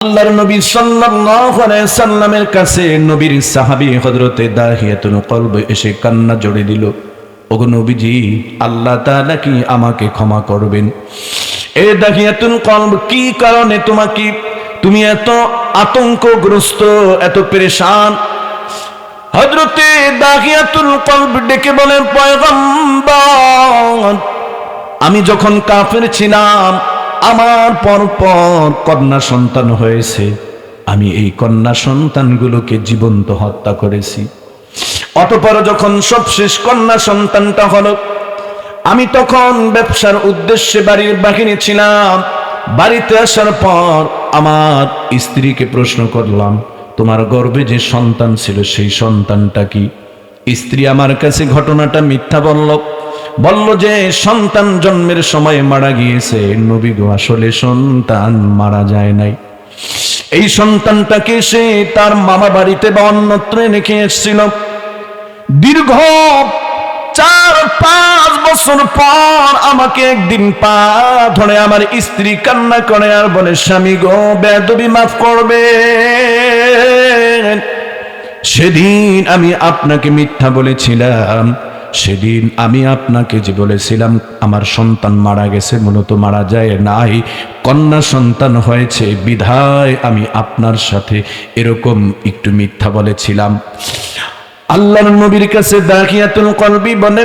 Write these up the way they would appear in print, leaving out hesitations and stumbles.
আল্লাহর নবী সাল্লাল্লাহু আলাইহি সাল্লামের কাছে নবীর সাহাবী হযরতে দাহিয়াতুল কলব এসে কান্না জড়িয়ে দিল। ওগো নবীজি, আল্লাহ তাআলা কি আমাকে ক্ষমা করবেন? এ দাহিয়াতুল কলব, কি কারণে তুমি এত আতঙ্কগ্রস্ত, এত পেরেশান? হযরতে দাহিয়াতুল কলব ডেকে বলেন, পয়গম্বর, আমি যখন কাফের ছিলাম, আমার পর কন্যা সন্তান হয়েছে, আমি এই কন্যা সন্তানগুলোকে জীবন্ত হত্যা করেছি। অতঃপর যখন সব শেষ কন্যা সন্তানটা হলো, আমি তখন ব্যবসার উদ্দেশ্যে বাড়ির বাহিরে ছিলাম। বাড়িতে আসার পর আমার স্ত্রীকে প্রশ্ন করলাম, তোমার গর্ভে যে সন্তান ছিল সেই সন্তানটা কি? স্ত্রী আমার কাছে ঘটনাটা মিথ্যা বলল যে সন্তান জন্মের সময় মারা গিয়েছে। নবী গো, আসলে সন্তান মারা যায় নাই। এই সন্তানটাকে সে তার মামা বাড়িতে বা অন্যত্র রেখে এসেছিল। দীর্ঘ 4-5 বছর পর আমাকে একদিন পা ধরে আমার স্ত্রী কান্না করে আর বলে, স্বামী গো, বেয়াদবি মাফ করবে, সেদিন আমি আপনাকে মিথ্যা বলেছিলাম। সেদিন আমি আপনাকে যে বলেছিলাম আমার সন্তান মারা গেছে, মূলত মারা যায় নাই, কন্যা সন্তান হয়েছে, বিধায় আমি আপনার সাথে এরকম একটু মিথ্যা বলেছিলাম। আল্লাহর নবীর কাছে দাহিয়াতুল কলবি বলে,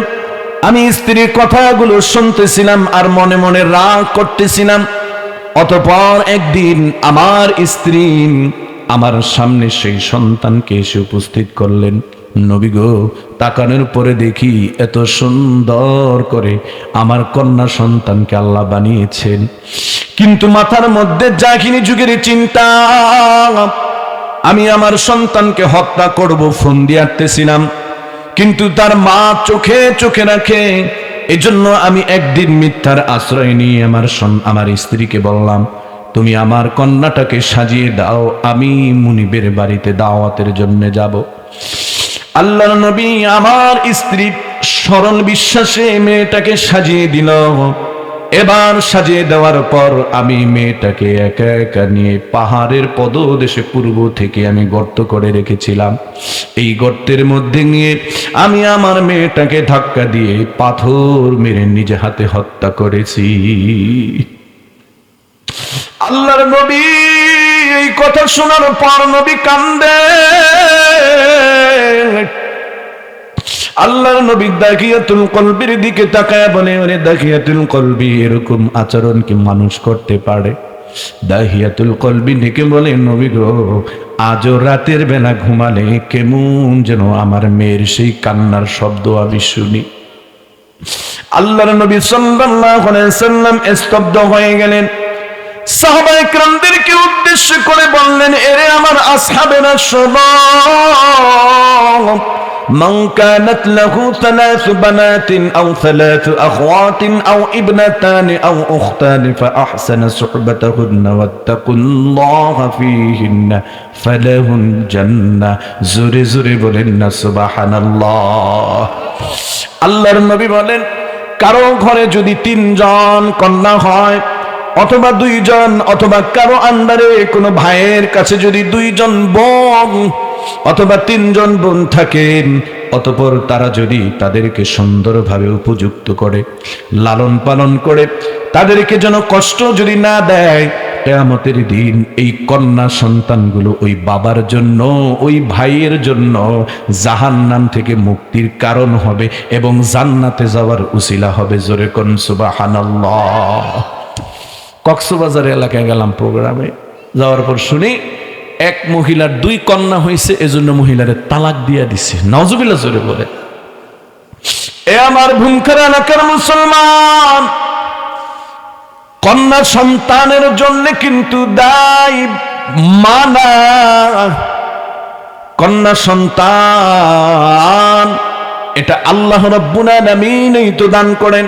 আমি স্ত্রীর কথাগুলো শুনতেছিলাম আর মনে মনে রাগ করতেছিলাম। অতঃপর একদিন আমার স্ত্রী আমার সামনে সেই সন্তানকে এসে উপস্থিত করলেন। নবী গো, তাকানোর পরে দেখি এত সুন্দর করে আমার কন্যা সন্তানকে আল্লাহ বানিয়েছেন, কিন্তু মাথার মধ্যে জাহিনী যুগের চিন্তা, আমি আমার সন্তানকে হত্যা করব, ফোন দিয়ে আটতেছিলাম, কিন্তু তার মা চোখে চোখে রাখে। এজন্য আমি একদিন মিথ্যার আশ্রয় নিয়ে আমার স্ত্রীকে বললাম, তুমি আমার কন্যাটাকে সাজিয়ে দাও, আমি মুনিবের বাড়িতে দাওয়াতের জন্য যাব। আল্লাহর নবী আমার স্ত্রী সরল বিশ্বাসে মেয়েটাকে সাজিয়ে দিল। এবার সাজিয়ে দেওয়ার পর আমি মেয়েটাকে একা একা নিয়ে পাহাড়ের পদদেশে পূর্ব থেকে আমি গর্ত করে রেখেছিলাম। এই গর্তের মধ্যে নিয়ে আমি আমার মেয়েটাকে ধাক্কা দিয়ে পাথর মেরে নিজে হাতে হত্যা করেছি। আল্লাহর নবী এই কথা শোনার পর নবী কান্দে। আল্লাহর নবী দাহিয়াতুল কলবির দিকে তাকায় বলে, ওরে দাহিয়াতুল কলবি, এরকম আচরণ কি মানুষ করতে পারে? দাহিয়াতুল কলবি ডেকে বলে, নবী গো, আজও রাতের বেলা ঘুমালে কেমন যেন আমার মেয়ের সেই কান্নার শব্দ আমি শুনি। আল্লাহর নবী সাল্লাল্লাহু আলাইহি সাল্লাম স্তব্ধ হয়ে গেলেন। সাহাবায়ে কেরামদেরকে উদ্দেশ্য করে বললেন, এরে আমার আসহাবেরা শোনো, من كانت له 3 بنات أو 3 أخوات أو ابنتان أو أختان فأحسن صحبتهن واتقوا الله فيهن فلهن الجنة। জোরে জোরে বলেন না সুবহানাল্লাহ। আল্লাহর নবী বলেন, কারো ঘরে যদি 3 জন কন্যা হয়, অথবা 2 জন, অথবা কারো আন্ডারে কোনো ভাইয়ের কাছে যদি 2 জন বোন অথবা 3 জন বোন থাকেন, অতঃপর তারা যদি তাদেরকে সুন্দরভাবে উপযুক্ত করে লালন পালন করে, তাদেরকে যেন কষ্ট যদি না দেয়, কিয়ামতের দিন এই কন্যা সন্তানগুলো ওই বাবার জন্য, ওই ভাইয়ের জন্য জাহান্নাম থেকে মুক্তির কারণ হবে এবং জান্নাতে যাওয়ার উসিলা হবে। জোরে কোন সুবহানাল্লাহ। কক্সবাজার এলাকায় গেলাম প্রোগ্রামে, যাওয়ার পর শুনি এক মহিলার 2 কন্যা হয়েছে, এজন্য মহিলারে তালাক দিয়া দিছে। নাউজুবিল্লাহ। জোরে বলে। এ আমার ভূমখার এলাকার মুসলমান, কন্যা সন্তানের জন্য কিন্তু দায়ী মানা। কন্যা সন্তান এটা আল্লাহ রাব্বুল আলামিনই তো দান করেন।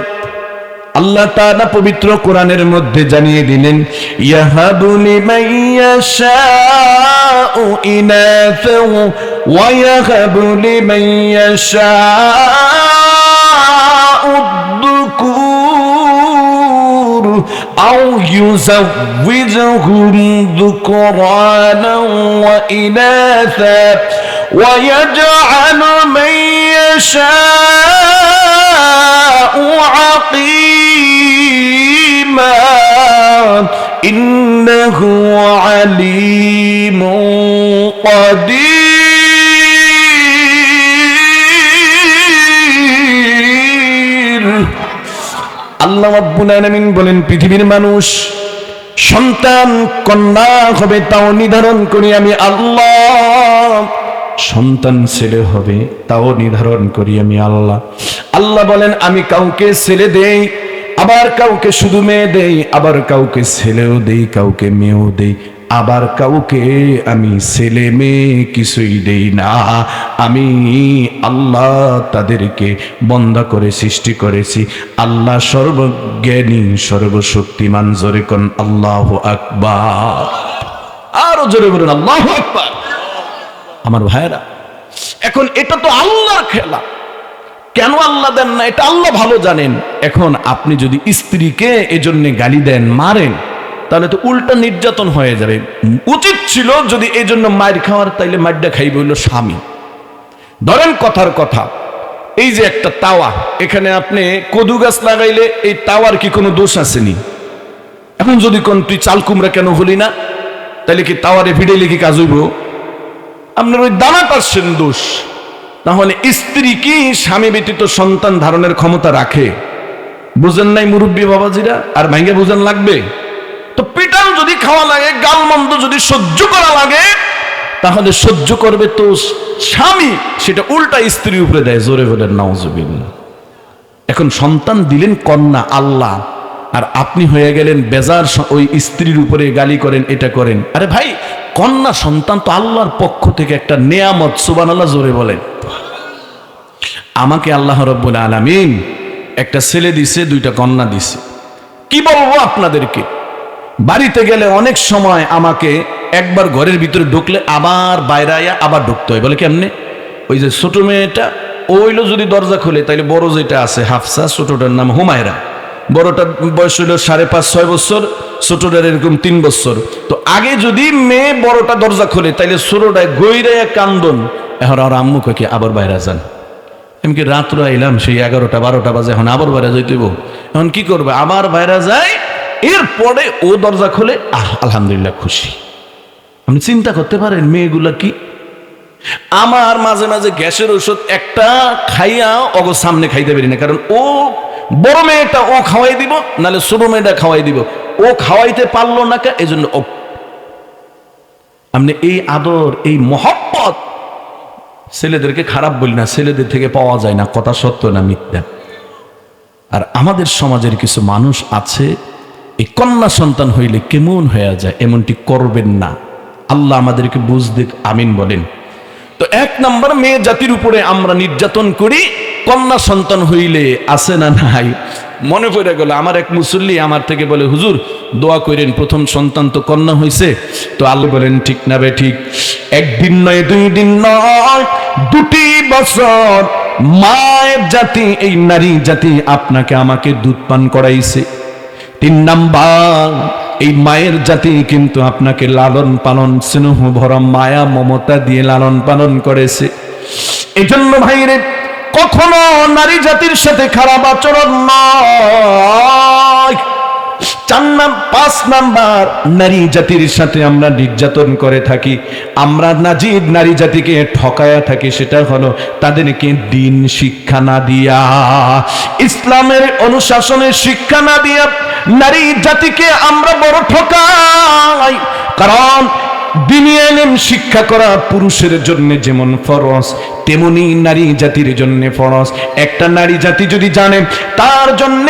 আল্লাহ তাআলা পবিত্র কোরআনের মধ্যে জানিয়ে দিলেন, ইয়াহাবু লিমান ইয়াশাউ ইনাসাহু ওয়া ইয়াহাবু লিমান ইয়াশাউ যুকুর أو يزوجهم ذكرانا وإناثا ويجعل من يشاء عقيما إنه عليم قدير আল্লাহ রাব্বুল আলামিন বলেন পৃথিবীর মানুষ সন্তান কন্যা হবে তাও নির্ধারণ করি আমি আল্লাহ, সন্তান ছেলে হবে তাও নির্ধারণ করি আমি আল্লাহ। আল্লাহ বলেন আমি কাউকে ছেলে দেই, আবার কাউকে শুধু মেয়ে দেই, আবার কাউকে ছেলেও দেই, কাউকে মেয়েও দেই, আবার কাউকে আমি ছেলে মেয়ে কিছুই দেই না। আমি আল্লাহ তাদেরকে বন্ধা করে সৃষ্টি করেছি। আল্লাহ সর্বজ্ঞানী সর্বশক্তিমান। জোরে কোন আল্লাহু আকবার, আরো জোরে বলুন আল্লাহু আকবার। আমার ভাইরা, এখন এটা তো আল্লাহর খেলা, কেন আল্লাহ দেন না এটা আল্লাহ ভালো জানেন। এখন আপনি যদি স্ত্রীকে এজন্য গালি দেন, মারেন, তাহলে তো উল্টা নির্যাতন হয়ে যাবে। উচিত ছিল যদি এই জন্য মার খাওয়ার, তাইলে মারটা খাইবে হইল স্বামী। ধরেন কথার কথা, এই যে একটা তাওয়া, এখানে আপনি কদু গাছ লাগাইলে এই তাওয়ার কি কোনো দোষ আসেনি? এখন যদি কোন তুই চাল কুমড়া কেন হলি না, তাহলে কি তাওয়ারে ভিড়াইলে কি কাজ হইব? আপনার ওই দানা পারছেন দোষ। তাহলে স্ত্রী কি স্বামী ব্যতীত সন্তান ধারণের ক্ষমতা রাখে? বুঝেন নাই মুরব্বী বাবাজিরা? আর ভাঙ্গে বুঝেন লাগবে তো। পিটান যদি খাওয়া লাগে, গালমন্দ যদি সহ্য করা লাগে, তাহলে সহ্য করবে তো স্বামী, সেটা উল্টা স্ত্রীর উপরে দেয়। জোরে বলেন নাউজুবিল্লাহ। এখন সন্তান দিলেন কন্যা আল্লাহ, আর আপনি হয়ে গেলেন বেজার ওই স্ত্রীর উপরে গালি করেন, এটা করেন। আরে ভাই, কন্যা সন্তান তো আল্লাহর পক্ষ থেকে একটা নেয়ামত। সুবহানাল্লাহ, জোরে বলেন। আমাকে আল্লাহ রাব্বুল আলামিন একটা ছেলে দিছে, দুইটা কন্যা দিছে। কি বলবো আপনাদেরকে, বাড়িতে গেলে অনেক সময় আমাকে একবার ঘরের ভিতরে ঢুকলে আবার বাইরে আয়া আবার ঢুকতে হয়। বলে কেমনে? ওই যে ছোট মেয়েটা ওইলো যদি দরজা খুলে, তাইলে বড় যেটা আছে হাফসা, ছোটটার নাম হুমায়রা। বড়টার বয়স হইল 5.5-6 বছর, ছোটটার এরকম 3 বছর। তো আগে যদি মেয়ে বড়টা দরজা খুলে, তাইলে ছোটটায় গইরাইয়া কান্দন। এখন আর আম্মু কয় কি আবার বাইরে যান। এমনকি রাত্র আইলাম সেই 11টা-12টা বাজে, এখন আবার বাইরে যাইতেব। এখন কি করবে? আবার বাইরে যায়, এরপরে ও দরজা খোলে, আলহামদুলিল্লাহ খুশি। আপনি চিন্তা করতে পারেন মেয়েগুলা কি? আমার মাঝে মাঝে গ্যাসের ওষুধ একটা খাইয়া অগ সামনে খাইতে পারি না, কারণ ও বড় মেয়েটা ও খাওয়াই দিব, নাহলে ছোট মেয়েটা খাওয়াই দিব। ও খাওয়াইতে পারলো না কে, এই জন্য আপনি এই আদর, এই মহব্বত ছেলেদেরকে খারাপ বলি না, ছেলেদের থেকে পাওয়া যায় না, কথা সত্য না মিথ্যা। আর আমাদের সমাজের কিছু মানুষ আছে, এই কন্যা সন্তান হইলে কেমন হয়ে যায়, এমনটি করবেন না। আল্লাহ আমাদেরকে বুঝ দিক, আমিন বলেন। তো 1 নম্বর, মেয়ে জাতির উপরে আমরা নির্যাতন করি কন্যা সন্তান হইলে, আছে না নাই? মনে পড়ে গেল, আমার এক মুসল্লি আমার থেকে বলে, হুজুর দোয়া করেন, প্রথম সন্তান তো কন্যা হয়েছে। তো আল্লাহ বলেন ঠিক না বে ঠিক? 1 দিন নয়, 2 দিন নয়, 2টি বছর মায়ের জাতি, এই নারী জাতি আপনাকে আমাকে দুধ পান করাইছে। 3 নাম্বার, এই মায়ের জাতি কিন্তু আপনাকে লালন পালন, স্নেহ ভরা মায়া মমতা দিয়ে লালন পালন করেছে। এজন্য ভাইরে, কখনো নারী জাতির সাথে খারাপ আচরণ নয়। 5 নাম্বার, নারী জাতির সাথে আমরা নির্যাতন করে থাকি, আমরা নারী জাতিকে ঠকায়া থাকি। সেটা হলো তাদেরকে দিন শিক্ষা না দিয়া, ইসলামের অনুশাসনের শিক্ষা না দিয়া নারী জাতিকে আমরা বড় ঠকাই। কারণ দ্বীনি ইলম শিক্ষা করা পুরুষের জন্য যেমন ফরজ, তেমনি নারী জাতির জন্য ফরজ। একটা নারী জাতি যদি জানে তার জন্য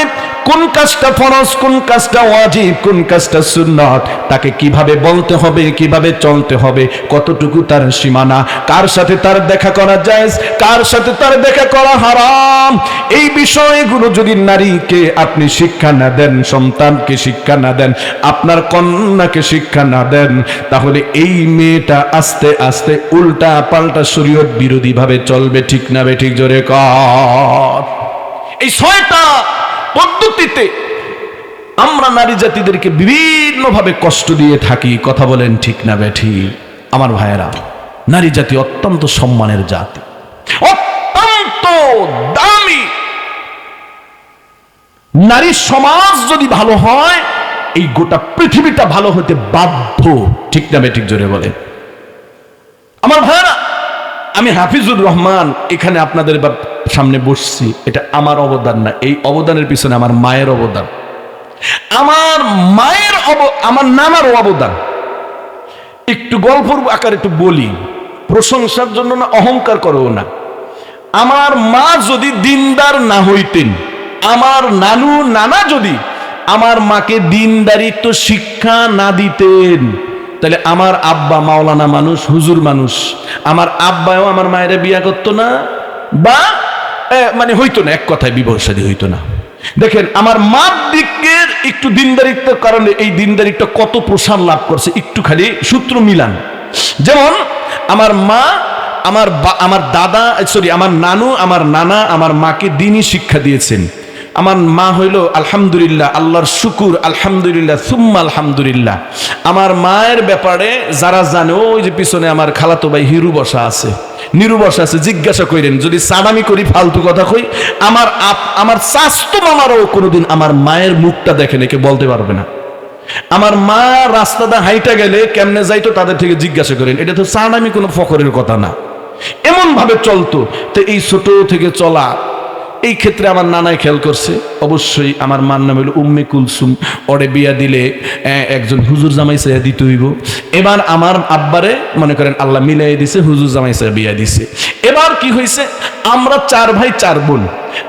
কোন কাজটা ফরজ, কোন কাজটা ওয়াজিব, কোন কাজটা সুন্নাত, তাকে কিভাবে বলতে হবে, কিভাবে চলতে হবে, কতটুকু তার সীমানা, কার সাথে তার দেখা করা জায়েজ, কার সাথে তার দেখা করা হারাম, এই বিষয়গুলো যদি নারীকে আপনি শিক্ষা না দেন, সন্তানকে শিক্ষা না দেন, আপনার কন্যাকে শিক্ষা না দেন, তাহলে এই মেয়েটা আস্তে আস্তে উল্টা পাল্টা শরীয়ত বিরোধী ভাবে চলবে। ঠিক না বে ঠিক? জোরে কর। এই 6টা পদ্ধতিতে আমরা নারী জাতিদেরকে বিভিন্নভাবে কষ্ট দিয়ে থাকি, কথা বলেন ঠিক না বেঠিক? আমার ভাইয়েরা, নারী জাতি অত্যন্ত সম্মানের জাতি, অত্যন্ত দামি। নারী সমাজ যদি ভালো হয়, এই গোটা পৃথিবীটা ভালো হতে বাধ্য, ঠিক না বেঠিক? জোরে বলেন। আমার ভাইয়েরা, আমি হাফিজুর রহমান এখানে আপনাদের সামনে বসছি, এটা আমার অবদান না, এই অবদানের পিছনে আমার মায়ের অবদান, আমার মায়ের আমার নানারও অবদান। একটু গল্পর আকারে একটু বলি, প্রশংসার জন্য না, অহংকার করো না। আমার মা যদি দিনদার না হইতেন, আমার নানু নানা যদি আমার মাকে দিনদারিত্ব শিক্ষা না দিতেন, তাহলে আমার আব্বা মাওলানা মানুষ, হুজুর মানুষ, আমার আব্বাও আমার মায়ের বিয়া করতো না, বা মানে হইতো না, এক কথায় বিবাহ শাদী হইতো না। দেখেন, আমার মার দিকের একটু দিনদারিত্বের কারণে এই দিনদারিত্ব কত প্রসার লাভ করছে, একটু খালি সূত্র মিলান। যেমন আমার মা, আমার দাদা, সরি আমার নানু, আমার নানা আমার মাকে দ্বীনি শিক্ষা দিয়েছেন। আমার মা হইল আলহামদুলিল্লাহ, আল্লাহর শুকুর, আলহামদুলিল্লাহ সুম্মা আলহামদুলিল্লাহ। আমার মায়ের ব্যাপারে যারা জানে, ওই যে পিছনে আমার খালাতো ভাই হিরু বসা আছে, নিরু বসা আছে, জিজ্ঞাসা করেন যদি সাদামি করি, ফালতু কথা কই, আমার চাচতো মামারও কোনোদিন আমার মায়ের মুখটা দেখে নাকি বলতে পারবে না। আমার মা রাস্তাটা হাইটা গেলে কেমনে যাইতো তাদের থেকে জিজ্ঞাসা করেন, এটা তো সাদামি কোনো ফখরের কথা না, এমন ভাবে চলতো। তো এই ছোট থেকে চলা, এই ক্ষেত্রে আমার নানাই খেয়াল করছে। অবশ্যই আমার মার নাম হইল উম্মে কুলসুম, ওরে বিয়া দিলে একজন হুজুর জামাই সাইয়া দিতে হইব। এবার আমার আব্বারে মনে করেন আল্লাহ মিলাই দিছে, হুজুর জামাই সাইয়া বিয়া দিছে। এবার কি হয়েছে, আমরা 4 ভাই 4 বোন,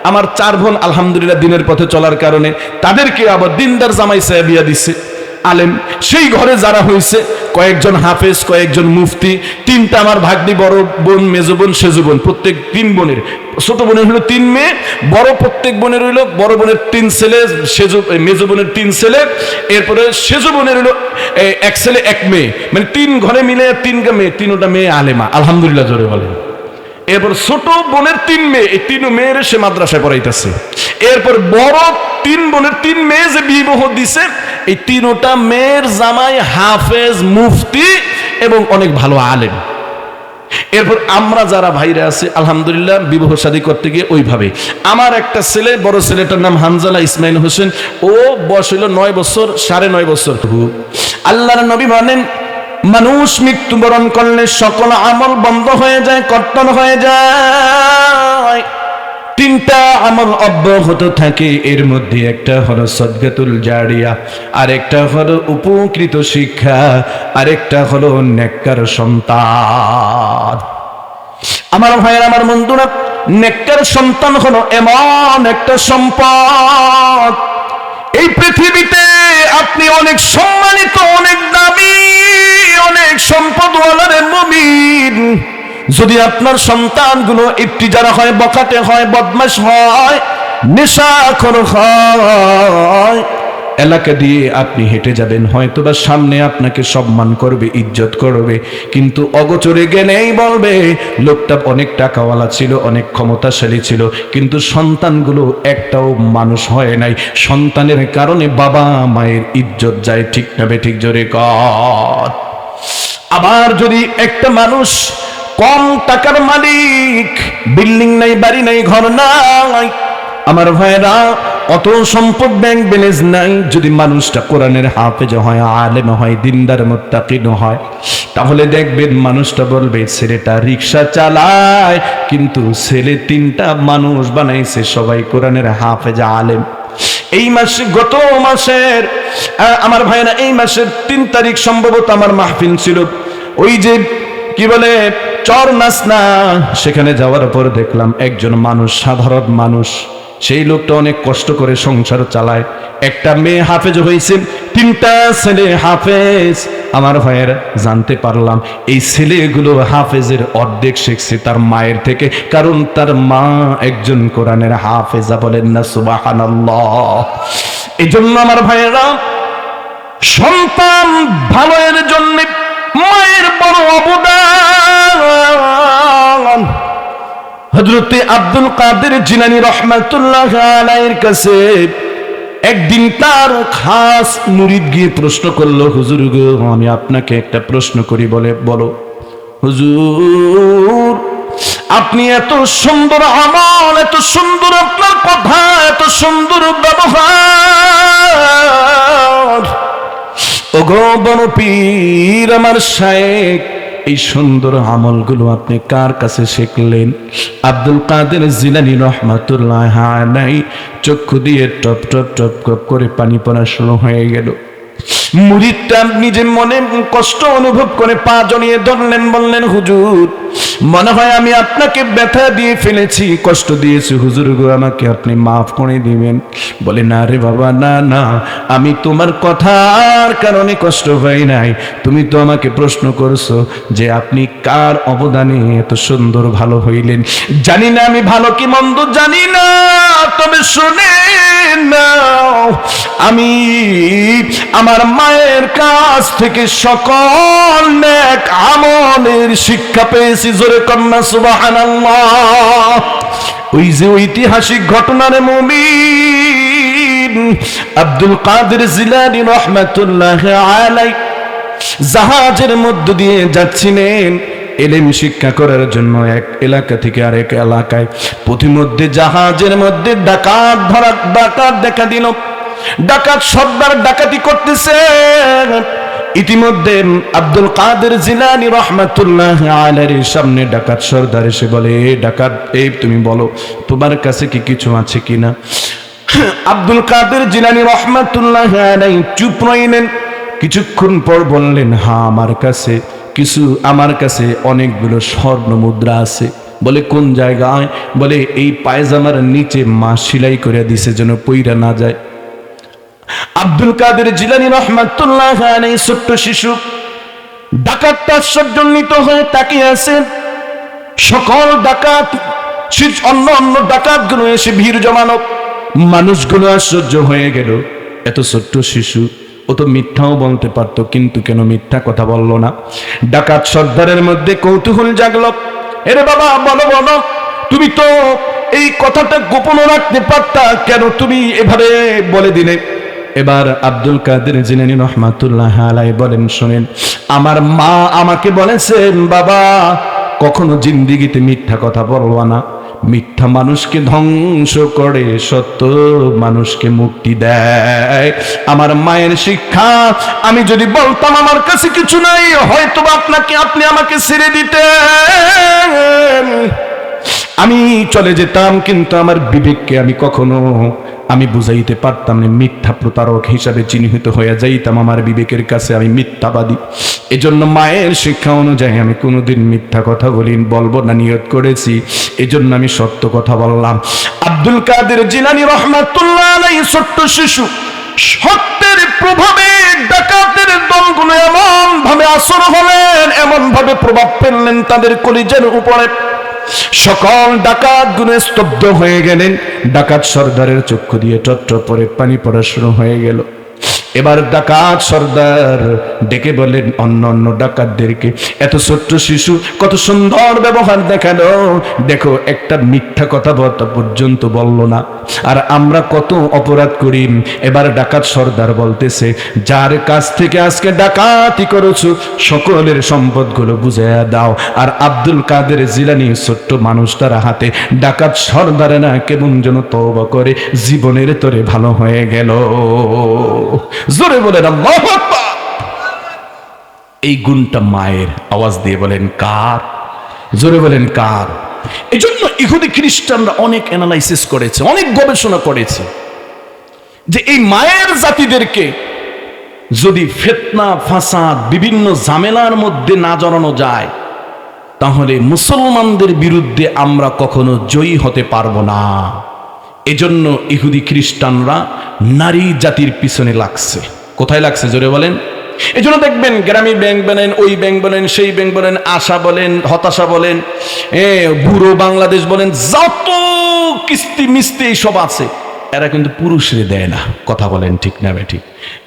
আমার 4 বোন আলহামদুলিল্লাহ দিনের পথে চলার কারণে তাদেরকে আবার দিনদার জামাই সাইয়া বিয়া দিছে, আলেম। সেই ঘরে যারা হয়েছে, কয়েকজন হাফেজ, কয়েকজন মুফতি, 3টা আমার ভাগ্নি, বড় বোন, মেজো বোন, সেজো বোন, প্রত্যেক 3 বোনের, ছোট বোনের হলো 3 মেয়ে, বড় প্রত্যেক বোনের হইলো, বড় বোনের 3 ছেলে, মেজো বোনের 3 ছেলে, এরপরে সেজো বোনের হইলো 1 ছেলে 1 মেয়ে, মানে 3 ঘরে মিলে 3টা মেয়ে, 3টা মেয়ে আলেমা, আলহামদুলিল্লাহ জোরে বলেন। এরপর ছোট বোনের 3 মেয়ে, এই 3 মেয়ের সে মাদ্রাসায় পড়াইতেছে। এরপর বড় 3 বোনের 3 মেয়ে যে বিবাহ দিছে, এই 3টা মেয়ের জামাই হাফেজ, মুফতি এবং অনেক ভালো আলেম। এরপর আমরা যারা ভাইরা আছে আলহামদুলিল্লাহ বিবাহ শাদী করতে গিয়ে ওইভাবে, আমার একটা ছেলে, বড় ছেলেটার নাম হানজালা ইসমাইল হোসেন, ও বয়স হইল 9 বছর, 9.5 বছর। আল্লাহর নবী বলেন, মানুষ মৃত্যুবরণ করলে সকল আমল বন্ধ হয়ে যায়, কর্তন হয়ে যায়। 3টা আমল অব্যাহত থাকে, এর মধ্যে একটা হলো সদকাতুল জারিয়া, আরেকটা হলো উপকৃত শিক্ষা, আরেকটা হলো নেককার সন্তান। আমার ভাইয়ের, আমার বন্ধুরা, নেককার সন্তান হলো এমন একটা সম্পদ, এই পৃথিবীতে আপনি অনেক সম্মানিত, অনেক দামি, অনেক সম্পদওয়ালার মুমিন। যদি আপনার সন্তানগুলো ইফতিজারা হয়, বখাটে হয়, বদমাশ হয়, নেশাখোর হয়, এলাকা দিয়ে আপনি হেঁটে যাবেন, হয়তো বা সামনে আপনাকে সম্মান করবে, ইজ্জত করবে, কিন্তু অগোচরে গেলেই বলবে লোকটা অনেক টাকাওয়ালা ছিল, অনেক ক্ষমতাশালী ছিল, কিন্তু সন্তানগুলো একটাও মানুষ হয় নাই। সন্তানের কারণে বাবা মায়ের ইজ্জত যায়, ঠিক না বেঠিক? জোরে কর। আবার যদি একটা মানুষ কম টাকার মালিক, বিল্ডিং নাই, বাড়ি নাই, ঘর নাই, আমার ভাইরা অত সম্পদ, ব্যাংক ব্যালেন্স নাই, যদি মানুষটা কোরআনের হাফেজ হয়, আলেম হয়, দিনদার মুত্তাকিন হয়, তাহলে দেখবেন মানুষটা বলবে ছেলেটা রিক্সা চালায়, কিন্তু ছেলে 3টা মানুষ বানাইছে, সবাই কোরআনের হাফেজ আলেম। এই মাসে, গত মাসের আমার ভাইরা, এই মাসের 3 তারিখ সম্ভবত আমার মাহফিল ছিল, ওই যে কি বলে চর নাচনা, সেখানে যাওয়ার পর দেখলাম একজন মানুষ, সাধারণ মানুষ, সেই লোকটা অনেক কষ্ট করে সংসার চালায়। একটা মেয়ে হাফেজ হয়েছে, 3টা ছেলে হাফেজ। আমার ভাইয়েরা, জানতে পারলাম এই ছেলেগুলো হাফেজের অর্ধেক শিখছে তার মায়ের থেকে, কারণ তার মা একজন কোরআনের হাফেজা। বলেন না সুবহানাল্লাহ। এই জন্য আমার ভাইয়েরা, সন্তান ভালোর জন্য মায়ের বড় অবদান। হযরতে আব্দুল কাদের জিলানী রাহমাতুল্লাহ আলাইহির কাছে একদিন তার খাস মুরিদ গিয়ে প্রশ্ন করলো, হুজুর গো, আমি আপনাকে একটা প্রশ্ন করি, বলো হুজুর, আপনি এত সুন্দর আমল, এত সুন্দর আপনার কথা, এত সুন্দর ব্যবহার, ওগো বড় পীর আমার শায়েখ, এই সুন্দর আমলগুলো আপনি কার কাছে শিখলেন? আব্দুল কাদের জিলানী রহমাতুল্লাহ আলাইহি চক্ষু দিয়ে টপ টপ টপ টপ করে পানি পড়া শুরু হয়ে গেল। মুরিদটা নিজে মনে কষ্ট অনুভব করে পা জড়িয়ে ধরলেন, বললেন, হুজুর, মনে হয় আমি আপনাকে ব্যথা দিয়ে ফেলেছি, কষ্ট দিয়েছি, হুজুর গো, আমাকে আপনি মাফ করে দিবেন। বলে, না রে বাবা, না না, আমি তোমার কথার কারণে কষ্ট পাই নাই, তুমি তো আমাকে প্রশ্ন করছো যে আপনি কার অবদানে এত সুন্দর ভালো হইলেন। জানি না আমি ভালো কি মন্দ জানি না, তবে শুনে নাও, আমি আমার মায়ের কাছ থেকে সকল নেক আমলের শিক্ষা পেয়েছি। জোরে কন্যা সুবহানাল্লাহ। ওই যে ঐতিহাসিক ঘটনার মুমিন আব্দুল কাদের জিলানী রহমাতুল্লাহ আলাইহি জাহাজের মধ্য দিয়ে যাচ্ছিলেন এলেম শিক্ষা করার জন্য এক এলাকা থেকে আরেক এলাকায়। পথিমধ্যে জাহাজের মধ্যে ডাকাত দেখা দিল। ডাকাত সর্দার ডাকাতি করতেছে। ইতিমধ্যে আব্দুল কাদের জিলানী রহমাতুল্লাহ আলাইহির সামনে ডাকাত সর্দার এসে বলে, ডাকাত, এই তুমি বলো তোমার কাছে কি কিছু আছে কিনা? আব্দুল কাদের জিলানী রহমাতুল্লাহ আলাইহি চুপ রইলেন। কিছুক্ষণ পর বললেন, হ্যাঁ, আমার কাছে অনেকগুলো স্বর্ণ মুদ্রা আছে। বলে, কোন জায়গায়? বলে, এই পায়জামার নিচে মা সেলাই করে দিছে যেন পইরা না যায়। আব্দুল কাদের জিলানী রহমাতুল্লাহ আলাইহি ছোট্ট শিশু। ডাকাতটা আশ্চর্যান্বিত হয়ে তাকিয়ে আছেন। সকল ডাকাত, অন্য ডাকাতগুলো এসে ভিড় জমানো। মানুষগুলো আশ্চর্য হয়ে গেল, এত ছোট্ট শিশু, ও তো মিথ্যাও বলতে পারতো, কিন্তু কেন মিথ্যা কথা বললো না? ডাকাত সর্দারের মধ্যে কৌতূহল জাগলো। এরে বাবা, বলো, তুমি তো এই কথাটা গোপন রাখতে পারতা, কেন তুমি এভাবে বলে দিলে? এবার আব্দুল কাদের জিলানী রহমাতুল্লাহ আলাইহি বলেন, শোনেন, আমার মা আমাকে বলেছেন, বাবা, কখনো জিন্দেগিতে মিথ্যা কথা বলবা না। মিথ্যা মানুষকে ধ্বংস করে, সত্য মানুষকে মুক্তি দেয়। আমার মায়ের শিক্ষা, আমি যদি বলতাম আমার কাছে কিছু নাই, হয়তো আপনি আমাকে ছেড়ে দিতেন, আমি চলে যেতাম, কিন্তু আমার বিবেককে আমি বুঝাইতে পারতাম না, মিথ্যা প্রতারক হিসাবে চিহ্নিত হয়ে যাইতাম আমার বিবেকের কাছে, আমি মিথ্যাবাদী। এজন্য মায়ের শিক্ষা অনুযায়ী আমি কোনোদিন মিথ্যা কথা বলবো না, নিয়ত করেছি, এজন্য আমি সত্য কথা বললাম। আব্দুল কাদের জিলানী রহমাতুল্লাহ আলাইহি ছোট্ট শিশু, সত্যের প্রভাবে ডাকাতের দলগুলো এমন ভাবে আসর হলেন, এমন ভাবে প্রভাব ফেললেন তাদের কলিজার উপরে, সকল ডাকাতগুলো স্তব্ধ হয়ে গেলেন। ডাকাত সর্দারের চক্ষু দিয়ে টপ করে পানি পড়া শুরু হয়ে গেল। এবার ডাকাত সর্দার ডেকে বলেন অন্য ডাকাতদেরকে, এত ছোট্ট শিশু কত সুন্দর ব্যবহার দেখালো, দেখো একটা মিথ্যা কথা পর্যন্ত বলল না, আর আমরা কত অপরাধ করি। এবার ডাকাত সর্দার বলতেছে, যার কাছ থেকে আজকে ডাকাতি করেছো সকলের সম্পদগুলো বুঝাইয়া দাও। আর আব্দুল কাদের জিলানী ছোট্ট মানুষটার হাতে ডাকাত সর্দারে না কেমন যেন তওবা করে জীবনের তরে ভালো হয়ে গেল। জোরে বলেন আল্লাহু আকবার। এই গুণটা মায়ের। আওয়াজ দিয়ে বলেন কার? জোরে বলেন কার? এই জন্য ইহুদি খ্রিস্টানরা অনেক অ্যানালাইসিস করেছে, অনেক গবেষণা করেছে যে এই মায়ের জাতিদেরকে যদি ফিতনা ফাসাদ বিভিন্ন ঝামেলার মধ্যে না জড়ানো যায়, তাহলে মুসলমানদের বিরুদ্ধে আমরা কখনো জয়ী হতে পারবো না। এজন্য ইহুদি খ্রিস্টানরা নারী জাতির পিছনে লাগছে। কোথায় লাগছে জোরে বলেন? এজন্য দেখবেন গ্রামীণ ব্যাংক বলেন, ওই ব্যাংক বলেন, সেই ব্যাংক বলেন, আশা বলেন, হতাশা বলেন, বুড়ো বাংলাদেশ বলেন, যত কিস্তি মিস্তি সব আছে, এরা কিন্তু পুরুষরে দেয় না। কথা বলেন ঠিক না ঠিক?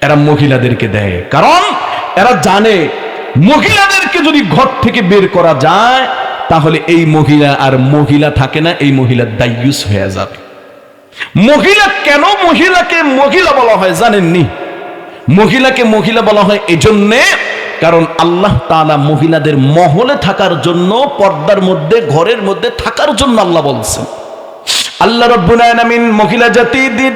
এরা মহিলাদেরকে দেয়, কারণ এরা জানে মহিলাদেরকে যদি ঘর থেকে বের করা যায় তাহলে এই মহিলা আর মহিলা থাকে না, এই মহিলা দায়ুস হয়ে যাবে। মহিলা কেন মহিলাকে মহিলা বলা হয় জানেননি? মহিলাকে মহিলা বলা হয় এজন্যে, কারণ আল্লাহ তাআলা মহিলাদের মহলে থাকার জন্য, পর্দার মধ্যে, ঘরের মধ্যে থাকার জন্য আল্লাহ বলছেন। আল্লাহ রাব্বুল আলামিন মহিলা জাতিদের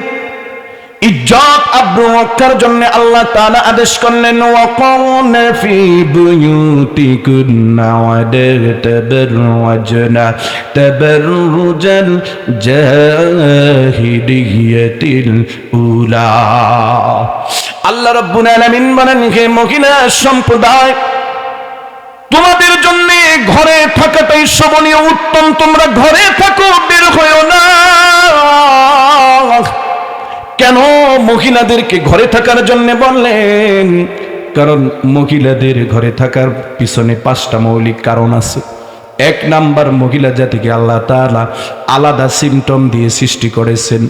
ইজ্জত আবরু রক্ষার জন্য আল্লাহ তাআলা আদেশ করলেন, ওয়াকারনা ফি বুয়ুতিকুন্না ওয়াদাতাবাররাজনা তাবাররুজাল জাহিলিয়াতিল উলা। আল্লাহ রাব্বুল আলামিন বলেন, হে মহিলা সম্প্রদায়, তোমাদের জন্য ঘরে থাকাটাই শোভনীয়, উত্তম। তোমরা ঘরে থাকো, বের হইও না। কেন মহিলাদেরকে ঘরে থাকার জন্য বললেন? কারণ মহিলাদের ঘরে থাকার পিছনে 5টা মৌলিক কারণ আছে। 1 নাম্বার, মহিলা জাতিকে আল্লাহ তাআলা আলাদা সিমটম দিয়ে সৃষ্টি করেছেন।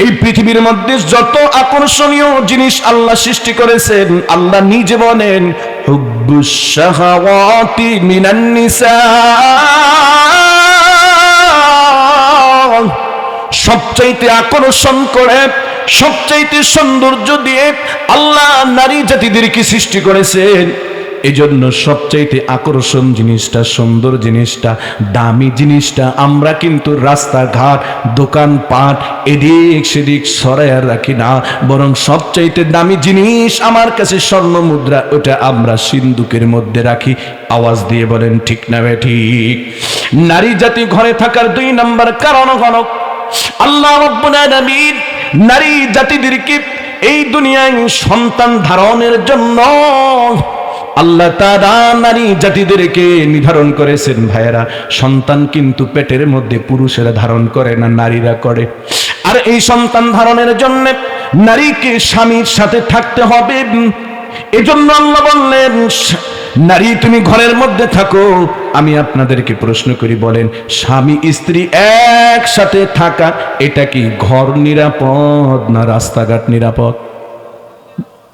এই পৃথিবীর মধ্যে যত আকর্ষণীয় জিনিস আল্লাহ সৃষ্টি করেছেন, আল্লাহ নিজে বলেন, হুব্বুশ শাহাওয়াতি মিনান নিসা, সবচাইতে আকর্ষণ করে, সবচাইতে সৌন্দর্য দিয়ে আল্লাহ নারী জাতিদেরকে সৃষ্টি করেছেন। এজন্য সবচাইতে আকর্ষণ জিনিসটা, সুন্দর জিনিসটা, দামি জিনিসটা আমরা কিন্তু রাস্তাঘাট, দোকানপাট, এদিক সেদিক সরাইয়া রাখি না, বরং সবচাইতে দামি জিনিস আমার কাছে স্বর্ণ মুদ্রা, ওটা আমরা সিন্দুকের মধ্যে রাখি। আওয়াজ দিয়ে বলেন ঠিক না ঠিক? নারী জাতি ঘরে থাকার 2 নাম্বার কারণ হলো, আল্লাহ রাব্বুল আলামিন নারী জাতিদেরকে এই দুনিয়ায় সন্তান ধারণের জন্য আল্লাহ তাআলা নারী জাতিদেরকে নির্ধারণ করেছেন। ভাইয়েরা, সন্তান কিন্তু পেটের মধ্যে পুরুষেরা ধারণ করে না, নারীরা করে। আর এই সন্তান ধারণের জন্য নারীকে স্বামীর সাথে থাকতে হবে। এজন্য আল্লাহ বললেন, নারী তুমি ঘরের মধ্যে থাকো। আমি আপনাদেরকে প্রশ্ন করি, বলেন, স্বামী স্ত্রী একসাথে থাকা এটা কি ঘর নিরাপদ না রাস্তাঘাট নিরাপদ?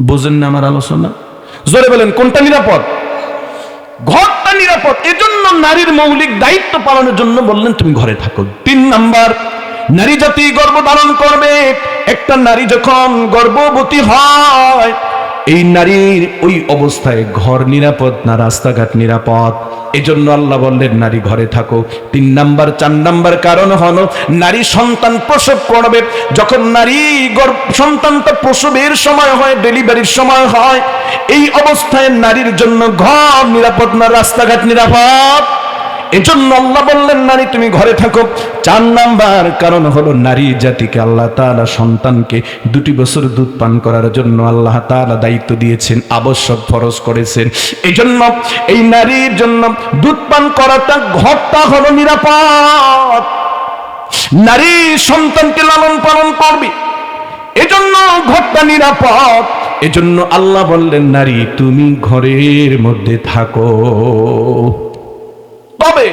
বুঝেন না আমার আলোচনা? জোরে বলেন, কোনটা নিরাপদ? ঘরটা নিরাপদ। এজন্য নারীর মৌলিক দায়িত্ব পালনের জন্য বললেন তুমি ঘরে থাকো। 3 নাম্বার, নারী জাতি গর্ভধারণ করবে। একটা নারী যখন গর্ভবতী হয়, এই নারীর ওই অবস্থায় ঘর নিরাপদ না রাস্তাঘাট নিরাপদ? এজন্য আল্লাহ বললেন নারী ঘরে থাকো। 3 নাম্বার, 4 নাম্বার কারণ হলো, নারী সন্তান প্রসব করবে। যখন নারী সন্তানটা প্রসবের সময় হয়, ডেলিভারির সময় হয়, এই অবস্থায় নারীর জন্য ঘর নিরাপদ না রাস্তাঘাট নিরাপদ? এজন্য আল্লাহ বললেন নারী তুমি ঘরে থাকো। 4 নাম্বার কারণ হলো, নারী জাতিকে আল্লাহ তাআলা সন্তানকে 2 বছর দুধ পান করার জন্য আল্লাহ তাআলা দায়িত্ব দিয়েছেন, আবশ্যক ফরজ করেছেন। এজন্য এই নারীর জন্য দুধ পান করাটা, ঘরটা হলো নিরাপদ। নারী সন্তানকে লালন পালন করবে, এজন্য ঘরটা নিরাপদ। এজন্য আল্লাহ বললেন নারী তুমি ঘরের মধ্যে থাকো। তবে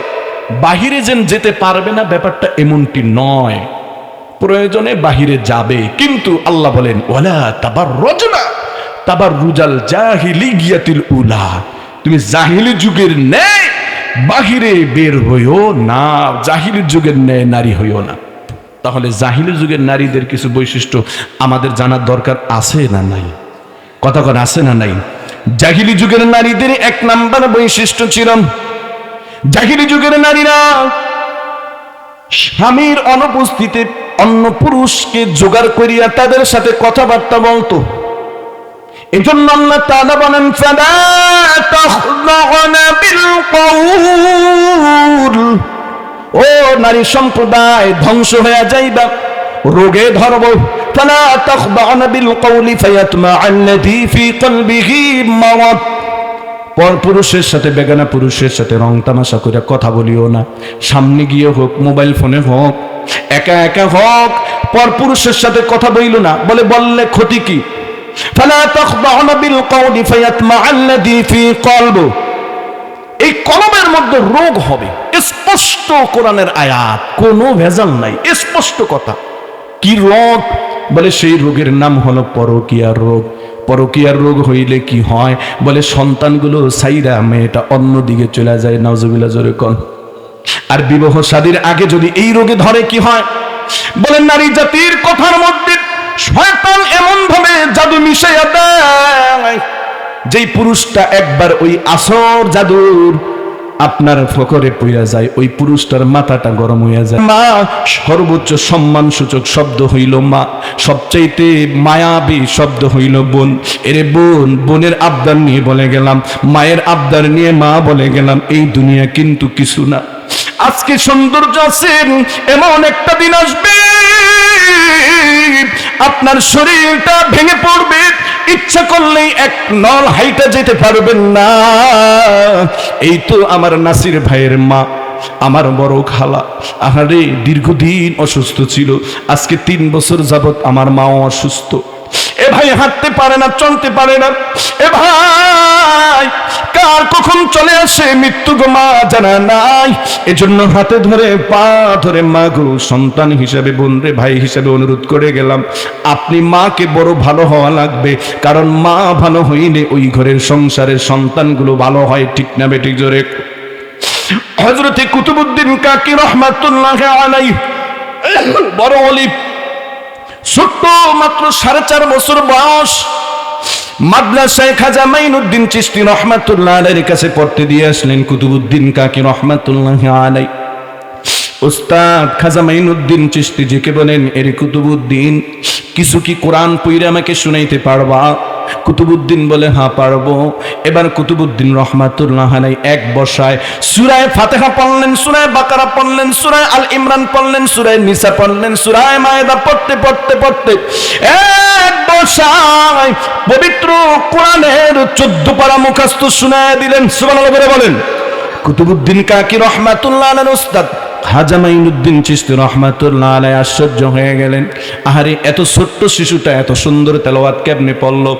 বাহিরে যেন যেতে পারবে না, ব্যাপারটা এমনটি নয়, প্রয়োজনে বাহিরে যাবে, কিন্তু আল্লাহ বলেন ওয়ালা তাবাররুজনা তাবাররুজাল জাহিলিয়াতিল উলা, তুমি জাহিলি যুগের ন্যায় বাহিরে বের হইও না, জাহিলি যুগের ন্যায় নারী হইও না। তাহলে জাহিলি যুগের নারীদের কিছু বৈশিষ্ট্য আমাদের জানার দরকার আছে না নাই? কথা কথা আছে না নাই? জাহিলি যুগের নারীদের 1 নাম্বার বৈশিষ্ট্য ছিল, জাহিলি যুগের নারীরা স্বামীর অনুপস্থিতিতে অন্য পুরুষকে জোগাড় করিয়া তাদের সাথে কথাবার্তা বলতো। এজন্য আল্লাহ তাআলা বলেন ফালা তাখদাউনা বিল কওল, ও নারী সম্প্রদায় ধ্বংস হয়ে যাইবা, রোগে ধরব। ফালা তাখদাউনা বিল কওলি ফায়াতমাআল্লাযী ফী কলবিহি মারাদ, পর পুরুষের সাথে, বেগানা পুরুষের সাথে রং তামাশা করে কথা বলিও না। সামনে গিয়ে হোক, মোবাইল ফোনে হোক, একা একা হোক, পর পুরুষের সাথে কথা বইল না। বললে ক্ষতি কি? ফালা তাখদাউনা বিল কওলি ফায়াতমাআল্লাযী ফী কলবি, এই কলবের মধ্যে রোগ হবে। স্পষ্ট কোরআনের আয়াত, কোনো ভেজাল নাই, স্পষ্ট কথা। কি রোগ? বলে সেই রোগের নাম হলো পরকীয়া রোগ। পরকীয়ার রোগ হইলে কি হয়? বলে সন্তানগুলো সাইরা মেয়েটা অন্যদিকে চলে যায়। নাউজুবিল্লাহ, জোরে কোন। আর বিবাহ শাদীর আগে যদি এই রোগে ধরে কি হয়? বলেন নারী জাতির কথার মধ্যে শয়তান এমন ভাবে জাদু মিশাইয়া দেয়, যেই পুরুষটা একবার ওই আসর জাদুর আপনার ফকরে পইরা যায়, ওই পুরুষটার মাথাটা গরম হইয়া যায়। মা সর্বোচ্চ সম্মান সূচক শব্দ হইল মা, সবচাইতে মায়াবী শব্দ হইল বোন। এরে বোন, বোনের আবদার নিয়ে বলে গেলাম, মায়ের আবদার নিয়ে মা বলে গেলাম, এই দুনিয়া কিন্তু কিছু না। আজকে সৌন্দর্য আছেন, এমন একটা দিন আসবে আপনার শরীরটা ভেঙে পড়বে, ইচ্ছা করলেই এক নল হাইটা যেতে পারবেন না। এই তো আমার নাসির ভাইয়ের মা, আমার বড় খালা, আহারে দীর্ঘদিন অসুস্থ ছিল, আজকে 3 বছর যাবত আমার মাও অসুস্থ। এ ভাই হাঁটতে পারে না, চলতে পারে না। এ ভাই কার কখন চলে আসে মৃত্যু গো মা জানা নাই। এজন্য হাতে ধরে পা ধরে মা গো, সন্তান হিসাবে, বোন রে ভাই হিসাবে অনুরোধ করে গেলাম, আপনি মাকে বড় ভালো হওয়া লাগবে, কারণ মা ভালো হইলে ওই ঘরের সংসারের সন্তানগুলো ভালো হয়। ঠিক না বেঠিক? জোরে। হযরতে কুতুবউদ্দিন কাকি রহমাতুল্লাহ আলাইহি বড় অলিভ, ছোট্ট মাত্র 4.5 বছর বয়স, মাদ্রাসায় খাজা মাইনুদ্দিন চিশতি রহমাতুল্লাহ আলাইহির কাছে পড়তে দিয়ে আসলেন কুতুবউদ্দিন কাকি রহমাতুল্লাহ আলাইহি। উস্তাদ খাজা মাইনুদ্দিন চিশতি জিকে বলেন, এর কুতুবউদ্দিন, কিছু কি কোরআন পড়ে আমাকে শুনাইতে পারবা? কুতুবউদ্দিন বলে, হ্যাঁ পারবো। এবার কুতুবউদ্দিন রহমাতুল্লাহ আলাইহি এক বসায় সূরা ফাতিহা পড়লেন, সূরা বাকারা পড়লেন, সূরা আল ইমরান পড়লেন, সূরা নিসা পড়লেন, সূরা মায়েদা পড়তে পড়তে পড়তে এক বসায় পবিত্র কোরআনের 14 পারা মুখস্থ শুনায় দিলেন। সুবহানাল্লাহ বলেন। কুতুবউদ্দিন কাকি রহমাতুল্লাহ আলাইহি উস্তাদ খাজা মাইনুদ্দিন চিশতি রহমাতুল্লাহ আলাইহি আশ্চর্য হয়ে গেলেন, আহারে এত ছোট্ট শিশুটা এত সুন্দর তেলাওয়াত কেমনে পড়লো?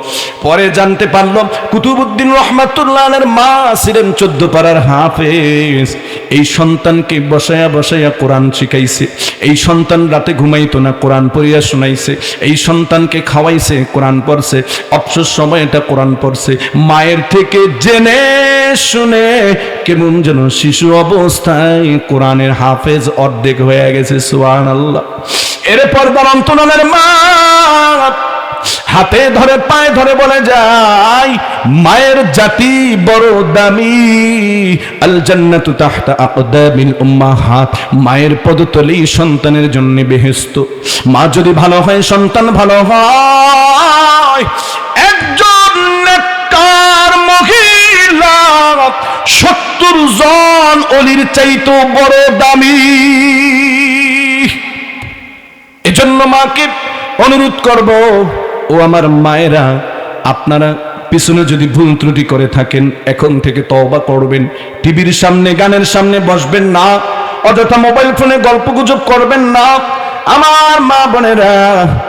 পরে জানতে পারলো কুতুবউদ্দিন রহমাতুল্লাহ আলাইহির মা ছিলেন 14 পারার হাফেজ। এই সন্তানকে বসায়া বসায়া কোরআন শিখাইছে, এই সন্তান রাতে ঘুমাইতো না, কোরআন পড়িয়া শোনাইছে, এই সন্তানকে খাওয়াইছে, কোরআন পড়ছে, অবসর সময়টা কোরআন পড়ছে। মায়ের থেকে জেনে শুনে কেমন যেন শিশু অবস্থায় কোরআনের হাফেজ অর্ধেক হয়ে গেছে। সুবহানাল্লাহ। এর পর্দার অন্তরালের মা হাতে ধরে পায়ে ধরে বলে যায়, মায়ের জাতি বড় দামি, আল জান্নাতু তাহতা আকদামিল উম্মাহাত, মায়ের পদতলেই সন্তানের জন্য বেহেশত। মা যদি ভালো হয়, সন্তান ভালো হয়। একজন নেককার মহিলা 70 জন অলির চাইতো বড় দামি। এজন্য মাকে অনুরোধ করব, ও আমার মায়েরা, আপনারা পিছনে যদি ভুল ত্রুটি করে থাকেন, এখন থেকে তওবা করবেন। টিভির সামনে, গানের সামনে বসবেন না, অযথা মোবাইল ফোনে গল্পগুজব করবেন না। আমার মা বোনেরা,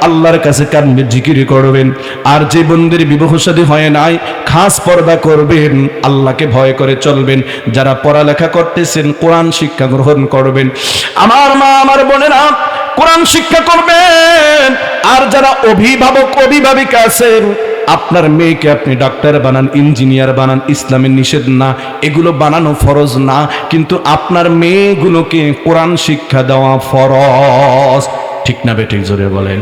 আল্লাহর কাছে কান্নে জিকির করবেন। আর যে বোনদের বিবাহ শাদী হয় নাই, খাস পর্দা করবেন, আল্লাহকে ভয় করে চলবেন। যারা পড়ালেখা করতেছেন, কোরআন শিক্ষা গ্রহণ করবেন। আমার মা, আমার বোনেরা, কোরআন শিক্ষা করবেন। আর যারা অভিভাবক অভিভাবিকা আছেন, আপনার মেয়েকে আপনি ডাক্তার বানান, ইঞ্জিনিয়ার বানান, ইসলামের নিষেধ না, এগুলো বানানো ফরজ না, কিন্তু আপনার মেয়েগুলোকে কোরআন শিক্ষা দেওয়া ফরজ। ঠিক না বেঠিক? জোরে বলেন।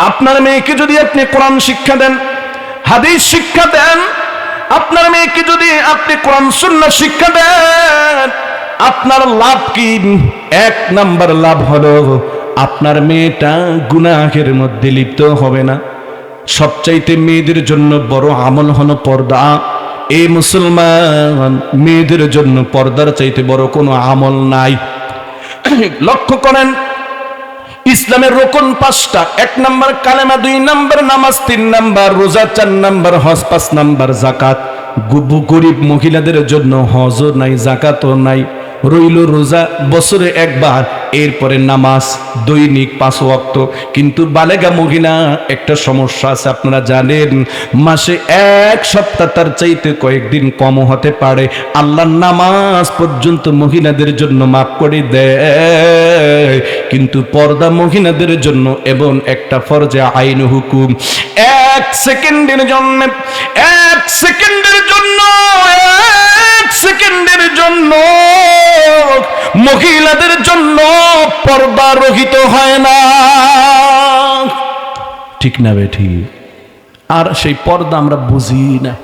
আপনার মেয়েকে যদি আপনি কোরআন শিক্ষা দেন, হাদিস শিক্ষা দেন, আপনার মেয়েকে যদি আপনি কোরআন সুন্নাহ শিক্ষা দেন, আপনার লাভ কি? 1 নাম্বার লাভ হলো আপনার মেয়েটা গুনাহের মধ্যে লিপ্ত হবে না। সবচাইতে মেয়েদের জন্য বড় আমল হলো পর্দা। এই মুসলমান, মেয়েদের জন্য পর্দার চাইতে বড় কোনো আমল নাই। লক্ষ্য করেন, ইসলামের রোকন 5টা। 1 নাম্বার কালেমা, 2 নাম্বার নামাজ, 3 নাম্বার রোজা, 4 নাম্বার হজ, 5 নাম্বার জাকাত। গরিব মহিলাদের জন্য হজও নাই, জাকাতও নাই, রইল রোজা বছরে একবার, এরপরে নামাজ দৈনিক 5 ওয়াক্ত। কিন্তু বালেগা মহিলা একটা সমস্যা আছে, আপনারা জানেন, মাসে 1 সপ্তাহ তার চাইতে কয়েকদিন কম হতে পারে, আল্লাহর নামাজ পর্যন্ত মহিলাদের জন্য মাফ করে দেয়। কিন্তু পর্দা মহিলাদের জন্য এবং একটা ফরজে আইন হুকুম। 1 সেকেন্ডের জন্য, 1 সেকেন্ডের জন্য, 1 সেকেন্ডের জন্য মহিলাদের জন্য পর্দা রহিত হয় না। ঠিক না বেঠি? আর সেই পর্দা আমরা বুঝি না।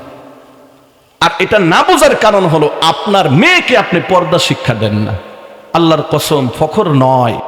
আর এটা না বোঝার কারণ হলো আপনার মেয়েকে আপনি পর্দা শিক্ষা দেন না। আল্লাহর কসম, ফখর নয়,